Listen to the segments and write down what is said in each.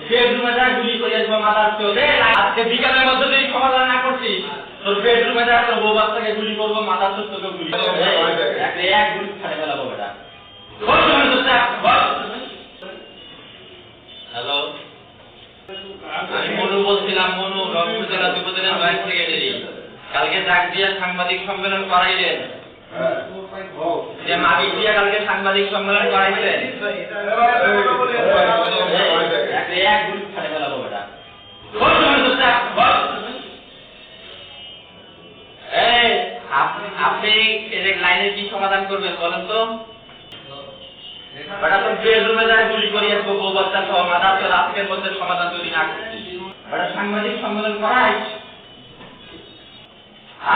বেডরুমে যা গুলি করে আসবো মাথার চোদে। আজকে বিকালের মধ্যে যদি সমাধান না করছিস তোর বেডরুমে যা তোর বউ বাচ্চাকে গুলি করবো, মাথার চোদ তোকে গুলি করবো, এক গুলি ফাটে ফেলাবো বেটা। হ্যালো, আমি মনু বলছিলাম। মনু, রংপুর জেলা যুবদলের ভাইস সেক্রেটারি। কালকে ডাক দিয়ে সাংবাদিক সম্মেলন করাইলেন, যে মালিক দিয়ে কালকে সাংবাদিক সম্মেলন করাইছেন। এক গুলি ফাটে ফেলাবো বেটা। আপনি লাইনের কি সমাধান করবেন বলেন তো? বেটা তোর বেডরুমে যায় গুলি করি আসবো, বউ বাচ্চা সহ মাথার চোদ। আজকের মধ্যে সমাধান তৈরি না করছিস, বেটা সাংবাদিক সম্মেলন করাই।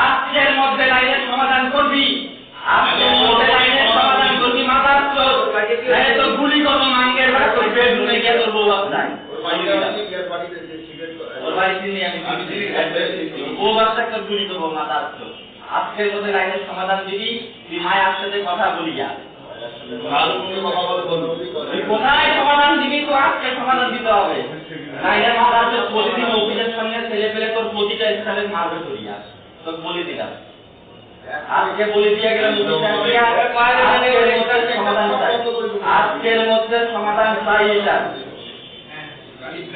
আজকের মধ্যে লাইনের সমাধান করবি, আজকের মধ্যে লাইনের সমাধান করবি, মাথার চোদ। তো গুলি করবো মাঙ্গের বেটা, তোর বেডরুমে গিয়ে তোর বউ বাচ্চা বউ বাচ্চা তোর গুলি করবো মাথার চোদ। আজকের মধ্যে লাইনের সমাধান দিবি, তুই মায়ের আসতে কথা বলি যা। কোথায় সমাধান দিবি? তো আজকে সমাধান দিতে হবে। লাইনের মাথার চোদ প্রতিদিন অফিসের সঙ্গে ছেলে পেলে তোর প্রতিটা স্থানে মারবে করিয়া, তোর বলে দিলাম। আজকে বলে দিয়ে গেলাম সমাধান চাই, আজকের মধ্যে সমাধান চাই এটা।